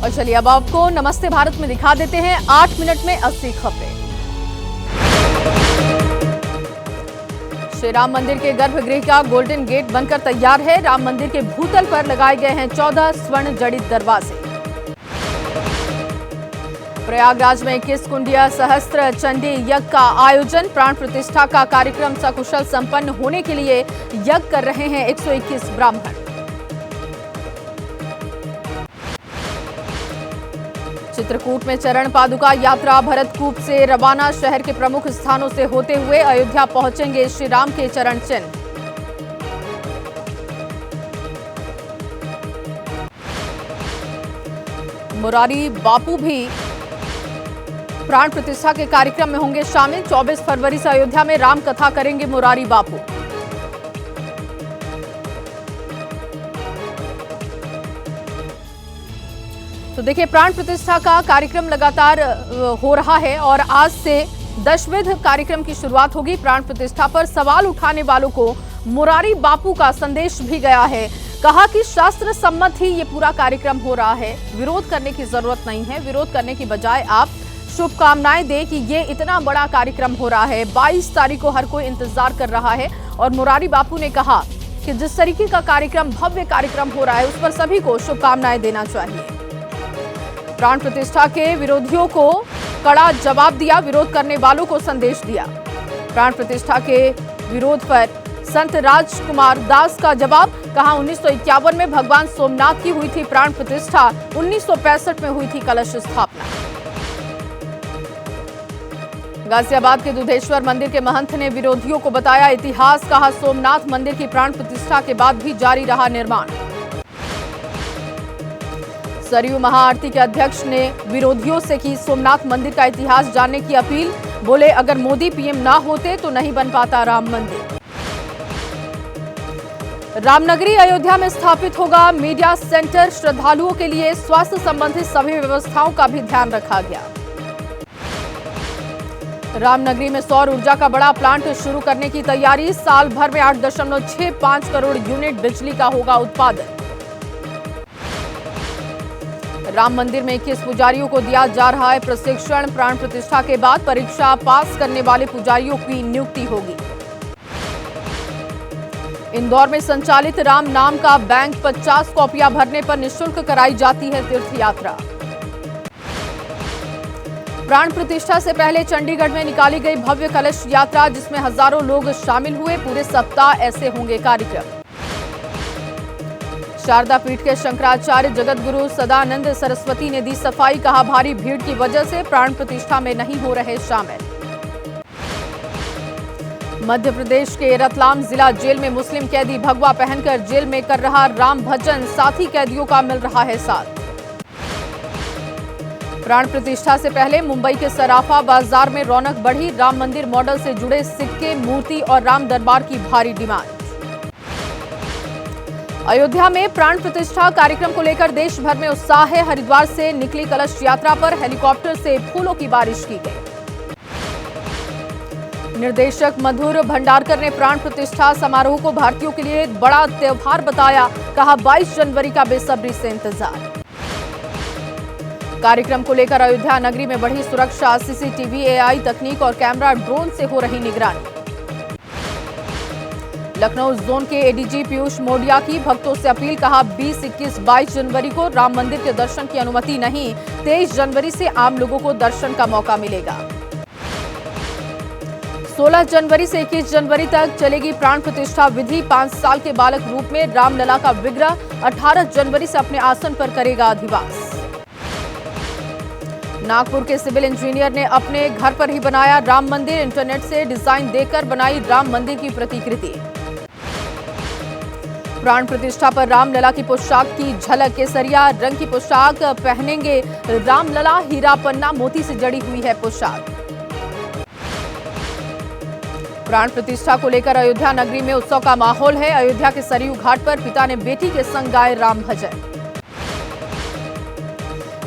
और चलिए अब आपको नमस्ते भारत में दिखा देते हैं 8 मिनट में 80 खबरें। श्री राम मंदिर के गर्भगृह का गोल्डन गेट बनकर तैयार है। राम मंदिर के भूतल पर लगाए गए हैं 14 स्वर्ण जड़ित दरवाजे। प्रयागराज में 21 कुंडिया सहस्त्र चंडी यज्ञ का आयोजन। प्राण प्रतिष्ठा का कार्यक्रम सकुशल संपन्न होने के लिए यज्ञ कर रहे हैं 121 ब्राह्मण। चित्रकूट में चरण पादुका यात्रा भरतकूप से रवाना। शहर के प्रमुख स्थानों से होते हुए अयोध्या पहुंचेंगे श्री राम के चरण चिन्ह। मुरारी बापू भी प्राण प्रतिष्ठा के कार्यक्रम में होंगे शामिल। 24 फरवरी से अयोध्या में राम कथा करेंगे मुरारी बापू। तो देखिए, प्राण प्रतिष्ठा का कार्यक्रम लगातार हो रहा है और आज से दशविध कार्यक्रम की शुरुआत होगी। प्राण प्रतिष्ठा पर सवाल उठाने वालों को मुरारी बापू का संदेश भी गया है। कहा कि शास्त्र सम्मत ही ये पूरा कार्यक्रम हो रहा है, विरोध करने की जरूरत नहीं है। विरोध करने की बजाय आप शुभकामनाएं दें कि ये इतना बड़ा कार्यक्रम हो रहा है। 22 तारीख को हर कोई इंतजार कर रहा है और मुरारी बापू ने कहा कि जिस तरीके का कार्यक्रम, भव्य कार्यक्रम हो रहा है, उस पर सभी को शुभकामनाएं देना चाहिए। प्राण प्रतिष्ठा के विरोधियों को कड़ा जवाब दिया, विरोध करने वालों को संदेश दिया। प्राण प्रतिष्ठा के विरोध पर संत राजकुमार दास का जवाब। कहा 1951 में भगवान सोमनाथ की हुई थी प्राण प्रतिष्ठा, 1965 में हुई थी कलश स्थापना। गाजियाबाद के दुधेश्वर मंदिर के महंत ने विरोधियों को बताया इतिहास। कहा सोमनाथ मंदिर की प्राण प्रतिष्ठा के बाद भी जारी रहा निर्माण। सरयू महाआरती के अध्यक्ष ने विरोधियों से की सोमनाथ मंदिर का इतिहास जानने की अपील। बोले अगर मोदी पीएम ना होते तो नहीं बन पाता राम मंदिर। रामनगरी अयोध्या में स्थापित होगा मीडिया सेंटर। श्रद्धालुओं के लिए स्वास्थ्य संबंधित सभी व्यवस्थाओं का भी ध्यान रखा गया। रामनगरी में सौर ऊर्जा का बड़ा प्लांट शुरू करने की तैयारी। साल भर में 8.65 करोड़ यूनिट बिजली का होगा उत्पादन। राम मंदिर में 21 पुजारियों को दिया जा रहा है प्रशिक्षण। प्राण प्रतिष्ठा के बाद परीक्षा पास करने वाले पुजारियों की नियुक्ति होगी। इंदौर में संचालित राम नाम का बैंक 50 कॉपियां भरने पर निःशुल्क कराई जाती है तीर्थ यात्रा। प्राण प्रतिष्ठा से पहले चंडीगढ़ में निकाली गई भव्य कलश यात्रा, जिसमें हजारों लोग शामिल हुए। पूरे सप्ताह ऐसे होंगे कार्यक्रम। शारदा पीठ के शंकराचार्य जगतगुरु सदानंद सरस्वती ने दी सफाई। कहा भारी भीड़ की वजह से प्राण प्रतिष्ठा में नहीं हो रहे शामिल। मध्य प्रदेश के रतलाम जिला जेल में मुस्लिम कैदी भगवा पहनकर जेल में कर रहा राम भजन। साथी कैदियों का मिल रहा है साथ। प्राण प्रतिष्ठा से पहले मुंबई के सराफा बाजार में रौनक बढ़ी। राम मंदिर मॉडल से जुड़े सिक्के, मूर्ति और राम दरबार की भारी डिमांड। अयोध्या में प्राण प्रतिष्ठा कार्यक्रम को लेकर देश भर में उत्साह है। हरिद्वार से निकली कलश यात्रा पर हेलीकॉप्टर से फूलों की बारिश की गई। निर्देशक मधुर भंडारकर ने प्राण प्रतिष्ठा समारोह को भारतीयों के लिए बड़ा त्योहार बताया। कहा 22 जनवरी का बेसब्री से इंतजार। कार्यक्रम को लेकर अयोध्या नगरी में बढ़ी सुरक्षा। सीसीटीवी, एआई तकनीक और कैमरा, ड्रोन से हो रही निगरानी। लखनऊ जोन के एडीजी पीयूष मोडिया की भक्तों से अपील। कहा 20, 21, 22 जनवरी को राम मंदिर के दर्शन की अनुमति नहीं। 23 जनवरी से आम लोगों को दर्शन का मौका मिलेगा। 16 जनवरी से 21 जनवरी तक चलेगी प्राण प्रतिष्ठा विधि। 5 साल के बालक रूप में रामलला का विग्रह 18 जनवरी से अपने आसन पर करेगा अधिवास। नागपुर के सिविल इंजीनियर ने अपने घर पर ही बनाया राम मंदिर। इंटरनेट से डिजाइन देकर बनाई राम मंदिर की प्रतिकृति। प्राण प्रतिष्ठा पर रामलला की पोशाक की झलक। केसरिया रंग की पोशाक पहनेंगे रामलला। हीरा पन्ना मोती से जड़ी हुई है पोशाक। प्राण प्रतिष्ठा को लेकर अयोध्या नगरी में उत्सव का माहौल है। अयोध्या के सरयू घाट पर पिता ने बेटी के संग गाए राम भजन।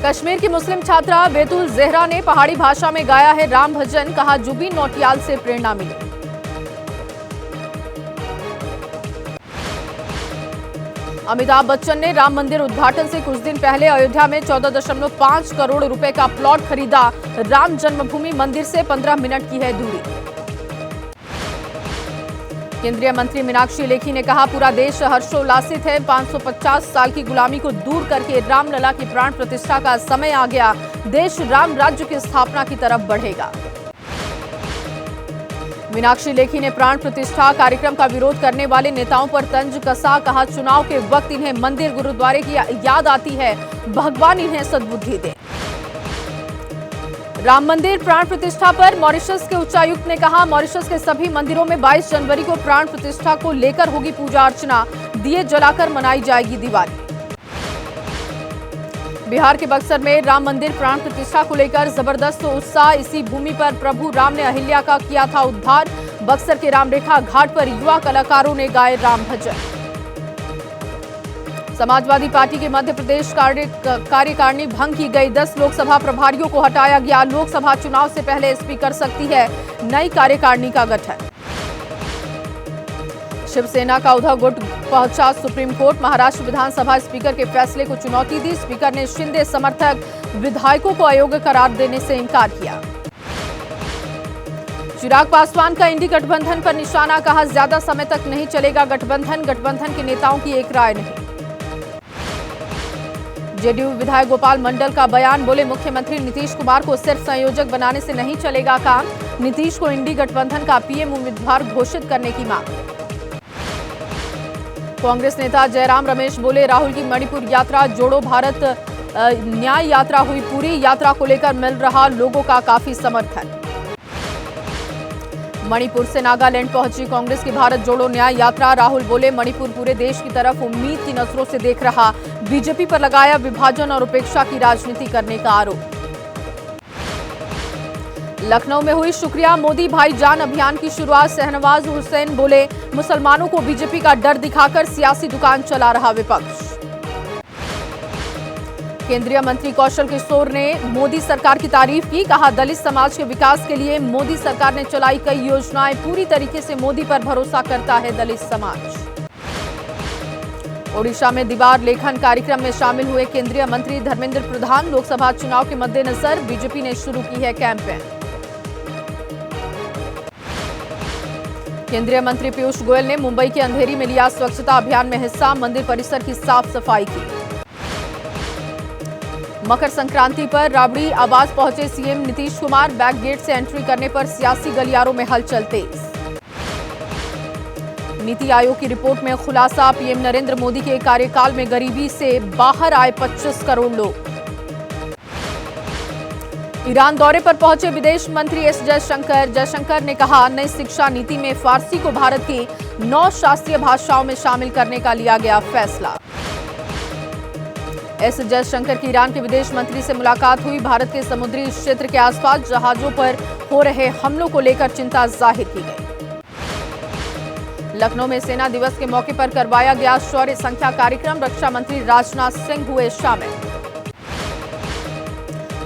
कश्मीर की मुस्लिम छात्रा बेतुल जहरा ने पहाड़ी भाषा में गाया है राम भजन। कहा जुबीन नौटियाल से प्रेरणा मिली। अमिताभ बच्चन ने राम मंदिर उद्घाटन से कुछ दिन पहले अयोध्या में 14.5 करोड़ रुपए का प्लॉट खरीदा। राम जन्मभूमि मंदिर से 15 मिनट की है दूरी। केंद्रीय मंत्री मीनाक्षी लेखी ने कहा, पूरा देश हर्षोल्लासित है। 550 साल की गुलामी को दूर करके रामलला की प्राण प्रतिष्ठा का समय आ गया। देश राम राज्य की स्थापना की तरफ बढ़ेगा। मीनाक्षी लेखी ने प्राण प्रतिष्ठा कार्यक्रम का विरोध करने वाले नेताओं पर तंज कसा। कहा, चुनाव के वक्त इन्हें मंदिर गुरुद्वारे की याद आती है। भगवान इन्हें सद्बुद्धि दे। राम मंदिर प्राण प्रतिष्ठा पर मॉरिशस के उच्चायुक्त ने कहा, मॉरिशस के सभी मंदिरों में 22 जनवरी को प्राण प्रतिष्ठा को लेकर होगी पूजा अर्चना। दिए जलाकर मनाई जाएगी दिवाली। बिहार के बक्सर में राम मंदिर प्राण प्रतिष्ठा को लेकर जबरदस्त उत्साह। इसी भूमि पर प्रभु राम ने अहिल्या का किया था उद्धार। बक्सर के रामरेखा घाट पर युवा कलाकारों ने गाए राम भजन। समाजवादी पार्टी के मध्य प्रदेश कार्यकारिणी भंग की गई। 10 लोकसभा प्रभारियों को हटाया गया। लोकसभा चुनाव से पहले एसपी कर सकती है नई कार्यकारिणी का गठन। शिवसेना का उद्धव गुट पहुंचा सुप्रीम कोर्ट। महाराष्ट्र विधानसभा स्पीकर के फैसले को चुनौती दी। स्पीकर ने शिंदे समर्थक विधायकों को अयोग्य करार देने से इनकार किया। चिराग पासवान का इंडी गठबंधन पर निशाना। कहा, ज्यादा समय तक नहीं चलेगा गठबंधन। गठबंधन के नेताओं की एक राय नहीं। जेडीयू विधायक गोपाल मंडल का बयान। बोले, मुख्यमंत्री नीतीश कुमार को सिर्फ संयोजक बनाने से नहीं चलेगा काम। नीतीश को इंडी गठबंधन का पीएम उम्मीदवार घोषित करने की मांग। कांग्रेस नेता जयराम रमेश बोले, राहुल की मणिपुर यात्रा जोड़ो भारत न्याय यात्रा हुई पूरी। यात्रा को लेकर मिल रहा लोगों का काफी समर्थन। मणिपुर से नागालैंड पहुंची कांग्रेस की भारत जोड़ो न्याय यात्रा। राहुल बोले, मणिपुर पूरे देश की तरफ उम्मीद की नजरों से देख रहा। बीजेपी पर लगाया विभाजन और उपेक्षा की राजनीति करने का आरोप। लखनऊ में हुई शुक्रिया मोदी भाईजान अभियान की शुरुआत। शहनवाज हुसैन बोले, मुसलमानों को बीजेपी का डर दिखाकर सियासी दुकान चला रहा विपक्ष। केंद्रीय मंत्री कौशल किशोर ने मोदी सरकार की तारीफ की। कहा, दलित समाज के विकास के लिए मोदी सरकार ने चलाई कई योजनाएं। पूरी तरीके से मोदी पर भरोसा करता है दलित समाज। ओडिशा में दीवार लेखन कार्यक्रम में शामिल हुए केंद्रीय मंत्री धर्मेंद्र प्रधान। लोकसभा चुनाव के मद्देनजर बीजेपी ने शुरू की है कैंपेन। केंद्रीय मंत्री पीयूष गोयल ने मुंबई के अंधेरी में लिया स्वच्छता अभियान में हिस्सा। मंदिर परिसर की साफ सफाई की। मकर संक्रांति पर राबड़ी आवास पहुंचे CM Nitish Kumar. Back gate से एंट्री करने पर सियासी गलियारों में हलचल तेज। नीति आयोग की रिपोर्ट में खुलासा। पीएम नरेंद्र मोदी के कार्यकाल में गरीबी से बाहर आए 25 करोड़ लोग। ईरान दौरे पर पहुंचे विदेश मंत्री एस जयशंकर। जयशंकर ने कहा, नई शिक्षा नीति में फारसी को भारत की 9 शास्त्रीय भाषाओं में शामिल करने का लिया गया फैसला। एस जयशंकर की ईरान के विदेश मंत्री से मुलाकात हुई। भारत के समुद्री क्षेत्र के आसपास जहाजों पर हो रहे हमलों को लेकर चिंता जाहिर की गई। लखनऊ में सेना दिवस के मौके पर करवाया गया शौर्य संख्या कार्यक्रम। रक्षा मंत्री राजनाथ सिंह हुए शामिल।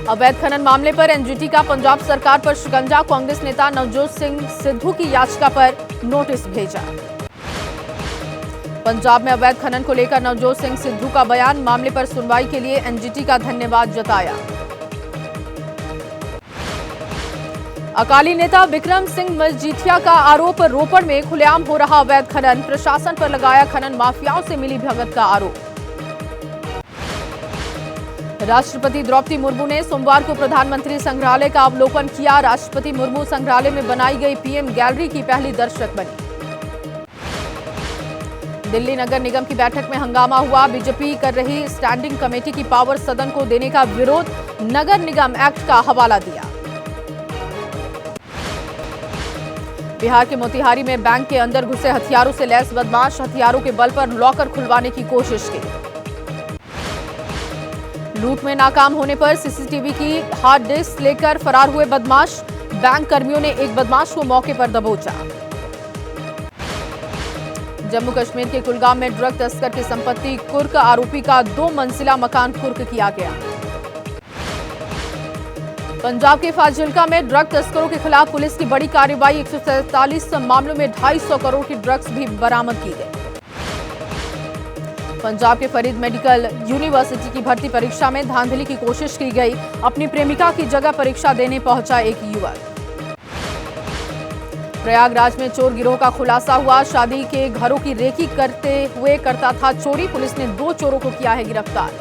अवैध खनन मामले पर एनजीटी का पंजाब सरकार पर शिकंजा। कांग्रेस नेता नवजोत सिंह सिद्धू की याचिका पर नोटिस भेजा। पंजाब में अवैध खनन को लेकर नवजोत सिंह सिद्धू का बयान। मामले पर सुनवाई के लिए एनजीटी का धन्यवाद जताया। अकाली नेता विक्रम सिंह मजीठिया का आरोप, रोपड़ में खुलेआम हो रहा अवैध खनन। प्रशासन पर लगाया खनन माफियाओं से मिली भगत का आरोप। राष्ट्रपति द्रौपदी मुर्मू ने सोमवार को प्रधानमंत्री संग्रहालय का अवलोकन किया। राष्ट्रपति मुर्मू संग्रहालय में बनाई गई पीएम गैलरी की पहली दर्शक बनी। दिल्ली नगर निगम की बैठक में हंगामा हुआ। बीजेपी कर रही स्टैंडिंग कमेटी की पावर सदन को देने का विरोध। नगर निगम एक्ट का हवाला दिया। बिहार के मोतिहारी में बैंक के अंदर घुसे हथियारों से लैस बदमाश। हथियारों के बल पर लॉकर खुलवाने की कोशिश की। लूट में नाकाम होने पर सीसीटीवी की हार्ड डिस्क लेकर फरार हुए बदमाश। बैंक कर्मियों ने एक बदमाश को मौके पर दबोचा। जम्मू कश्मीर के कुलगाम में ड्रग तस्कर की संपत्ति कुर्क। आरोपी का 2 मंजिला मकान कुर्क किया गया। पंजाब के फाजिल्का में ड्रग तस्करों के खिलाफ पुलिस की बड़ी कार्रवाई। 147 मामलों में 250 करोड़ की ड्रग्स भी बरामद की गई। पंजाब के फरीद मेडिकल यूनिवर्सिटी की भर्ती परीक्षा में धांधली की कोशिश की गई। अपनी प्रेमिका की जगह परीक्षा देने पहुंचा एक युवक। प्रयागराज में चोर गिरोह का खुलासा हुआ। शादी के घरों की रेकी करते हुए करता था चोरी। पुलिस ने 2 चोरों को किया है गिरफ्तार।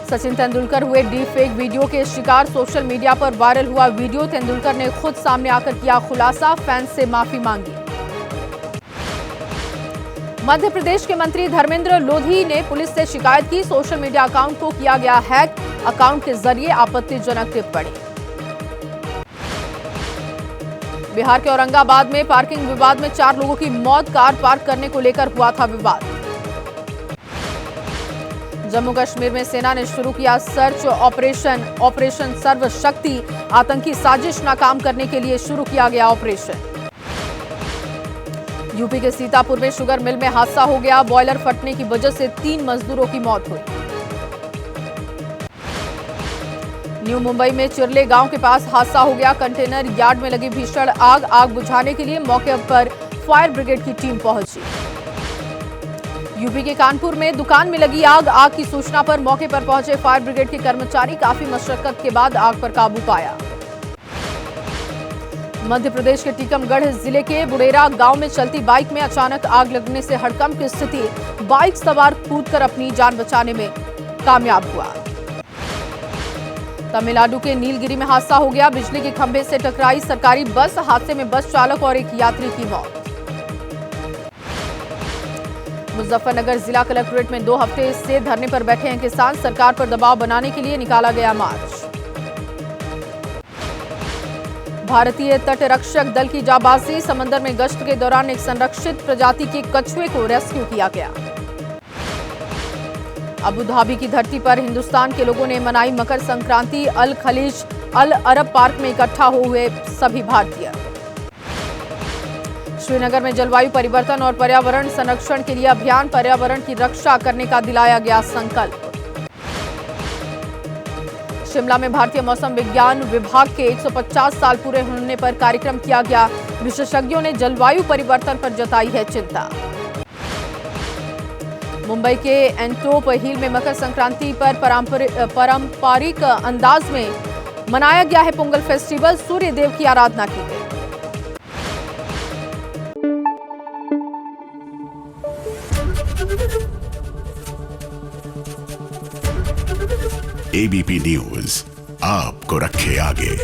सचिन तेंदुलकर हुए डीप फेक वीडियो के शिकार। सोशल मीडिया पर वायरल हुआ वीडियो। तेंदुलकर ने खुद सामने आकर किया खुलासा, फैंस से माफी मांगी। मध्य प्रदेश के मंत्री धर्मेंद्र लोधी ने पुलिस से शिकायत की। सोशल मीडिया अकाउंट को किया गया हैक। अकाउंट के जरिए आपत्तिजनक टिप्पणी। बिहार के औरंगाबाद में पार्किंग विवाद में 4 लोगों की मौत। कार पार्क करने को लेकर हुआ था विवाद। जम्मू कश्मीर में सेना ने शुरू किया सर्च ऑपरेशन सर्वशक्ति। आतंकी साजिश नाकाम करने के लिए शुरू किया गया ऑपरेशन। यूपी के सीतापुर में शुगर मिल में हादसा हो गया। बॉयलर फटने की वजह से 3 मजदूरों की मौत हुई। न्यू मुंबई में चिरले गांव के पास हादसा हो गया। कंटेनर यार्ड में लगी भीषण आग बुझाने के लिए मौके पर फायर ब्रिगेड की टीम पहुंची। यूपी के कानपुर में दुकान में लगी आग की सूचना पर मौके पर पहुंचे फायर ब्रिगेड के कर्मचारी। काफी मशक्कत के बाद आग पर काबू पाया। मध्य प्रदेश के टीकमगढ़ जिले के बुडेरा गांव में चलती बाइक में अचानक आग लगने से हड़कंप की स्थिति। बाइक सवार कूदकर अपनी जान बचाने में कामयाब हुआ। तमिलनाडु के नीलगिरी में हादसा हो गया। बिजली के खंभे से टकराई सरकारी बस। हादसे में बस चालक और एक यात्री की मौत। मुजफ्फरनगर जिला कलेक्ट्रेट में 2 हफ्ते से धरने पर बैठे हैं किसान। सरकार पर दबाव बनाने के लिए निकाला गया मार्च। भारतीय तटरक्षक दल की जाबाजी। समंदर में गश्त के दौरान एक संरक्षित प्रजाति के कछुए को रेस्क्यू किया गया। अबू धाबी की धरती पर हिंदुस्तान के लोगों ने मनाई मकर संक्रांति। अल खलीज अल अरब पार्क में इकट्ठा हुए सभी भारतीय। श्रीनगर में जलवायु परिवर्तन और पर्यावरण संरक्षण के लिए अभियान। पर्यावरण की रक्षा करने का दिलाया गया संकल्प। शिमला में भारतीय मौसम विज्ञान विभाग के 150 साल पूरे होने पर कार्यक्रम किया गया। विशेषज्ञों ने जलवायु परिवर्तन पर जताई है चिंता। मुंबई के एंटोप हिल में मकर संक्रांति पर पारंपरिक अंदाज में मनाया गया है पोंगल फेस्टिवल। सूर्य देव की आराधना की गई। एबीपी न्यूज आपको रखे आगे।